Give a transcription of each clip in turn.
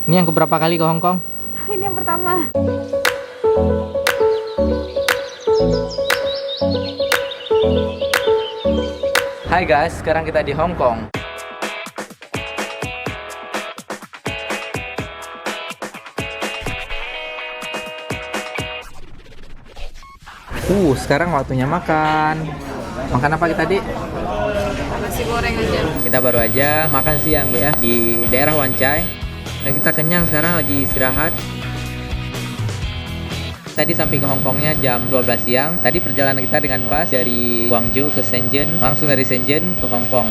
Ini yang keberapa kali ke Hong Kong? Ini yang pertama. Hai guys, sekarang kita di Hong Kong. Sekarang waktunya makan. Makan apa kita, Dik? Nasi goreng aja. Kita baru aja makan siang ya di daerah Wan Chai. Dan kita kenyang sekarang, lagi istirahat. Tadi sampai ke Hong Kongnya jam 12 siang. Tadi perjalanan kita dengan bus dari Guangzhou ke Shenzhen, langsung dari Shenzhen ke Hong Kong.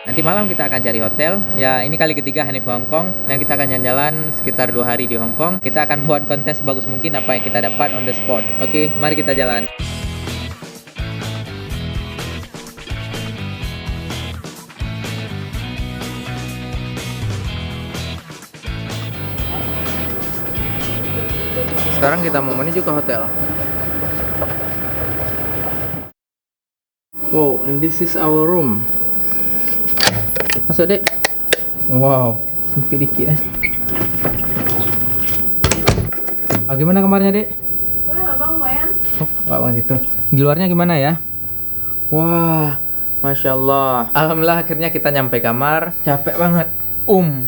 Nanti malam kita akan cari hotel. Ya, ini kali ketiga Hanif ke Hong Kong. Dan kita akan jalan-jalan sekitar 2 hari di Hong Kong. Kita akan buat konten sebagus mungkin apa yang kita dapat on the spot. Oke, mari kita jalan. Sekarang kita mau menuju ke hotel. Wow, and this is our room. Masuk, Dek. Wow, sempit dikit. Gimana kamarnya, Dek? Wah, abang lumayan. Bang situ. Di luarnya gimana ya? Wah, Masya Allah. Alhamdulillah akhirnya kita nyampe kamar. Capek banget.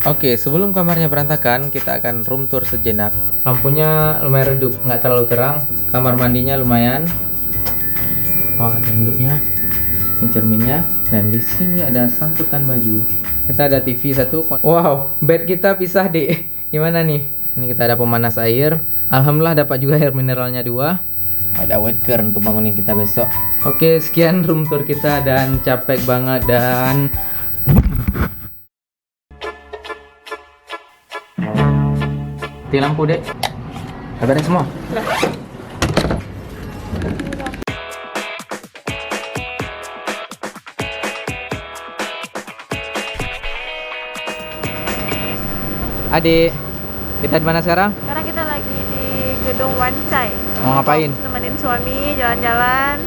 Oke, sebelum kamarnya berantakan, kita akan room tour sejenak. Lampunya lumayan redup, nggak terlalu terang. Kamar mandinya lumayan. Ada induknya. Ini cerminnya. Dan di sini ada sangkutan baju. Kita ada TV satu. Wow, bed kita pisah, Dek. Gimana nih? Ini kita ada pemanas air. Alhamdulillah dapat juga air mineralnya 2. Ada waker untuk bangunin kita besok. Oke, sekian room tour kita dan capek banget dan mati lampu, Dek. Kabarnya semua? Adik, kita di mana sekarang? Sekarang kita lagi di gedung Wan Chai. Mau ngapain? Nemenin suami jalan-jalan.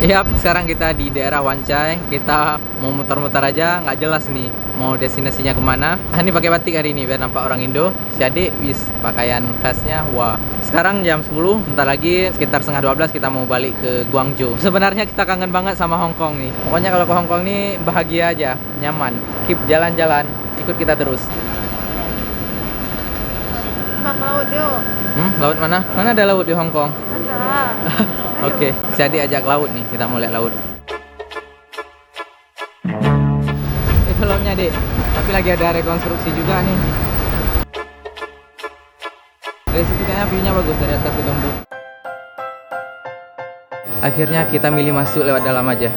Yap, sekarang kita di daerah Wan Chai. Kita mau muter-muter aja, nggak jelas nih mau destinasinya kemana. Ini pakai batik hari ini biar nampak orang Indo. Si adik wis pakaian khasnya. Wah, sekarang jam 10, bentar lagi sekitar setengah 12 kita mau balik ke Guangzhou. Sebenarnya kita kangen banget sama Hong Kong nih. Pokoknya kalau ke Hong Kong nih bahagia aja, nyaman. Keep jalan-jalan, ikut kita terus. Bang, laut yuk. Laut mana? Mana ada laut di Hong Kong? Ada. Oke, si adik ajak laut nih, kita mau lihat laut. Itu lautnya, Dek. Tapi lagi ada rekonstruksi juga nih. Dari situ kayaknya view-nya bagus dari atas gedung tuh. Akhirnya kita milih masuk lewat dalam aja.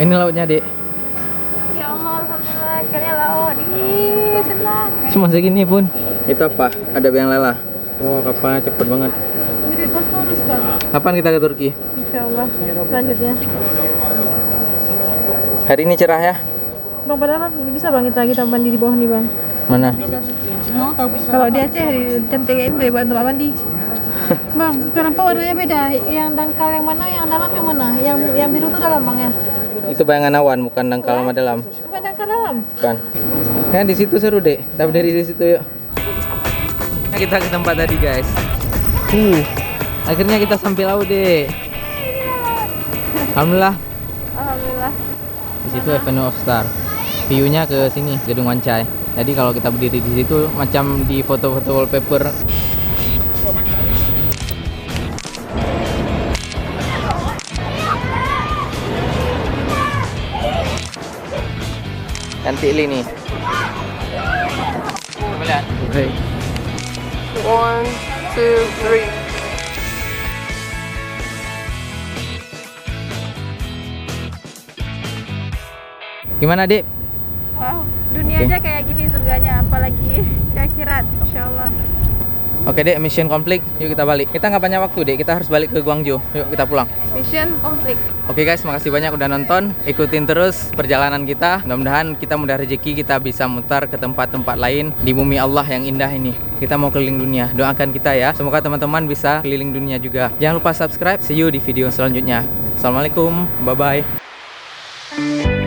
Ini lautnya, Dek. Ya Allah, alhamdulillah akhirnya laut. Ih, senang. Cuma segini pun. Itu apa? Ada yang lelah. Oh, kapalnya cepet banget. Jadi terus, Bang. Kapan kita ke Turki? Insyaallah. Selanjutnya. Hari ini cerah ya? Bang, padahal bisa Bang kita mandi di bawah nih, Bang. Mana? Kalau di Aceh cantiknya ini boleh buat tempat mandi. Bang, kenapa warnanya beda? Yang dangkal yang mana? Yang dalam yang mana? Yang biru tuh dalam, Bang ya? Itu bayangan awan, bukan dangkal sama dalam. Bukan dangkal dalam. Bukan. Kan di situ seru, Dek. Kita berdiri di situ yuk. Nah, kita ke tempat tadi, guys. Akhirnya kita sampai laut, Dek. Alhamdulillah. Alhamdulillah. Di situ Avenue of Star. View-nya ke sini, Gedung Wan Chai. Jadi kalau kita berdiri di situ macam di foto-foto wallpaper. Cantik ini. Coba lihat. Okay. 1, 2, 3. Gimana, Dek? Wow, dunia Oke. aja kayak gini surganya, apalagi di akhirat, insyaallah. Oke dek, mission complete. Yuk kita balik. Kita nggak banyak waktu dek, kita harus balik ke Guangzhou. Yuk kita pulang. Mission complete. Oke guys, makasih banyak udah nonton. Ikutin terus perjalanan kita. Mudah-mudahan kita mudah rezeki, kita bisa mutar ke tempat-tempat lain di bumi Allah yang indah ini. Kita mau keliling dunia. Doakan kita ya. Semoga teman-teman bisa keliling dunia juga. Jangan lupa subscribe. See you di video selanjutnya. Assalamualaikum. Bye-bye.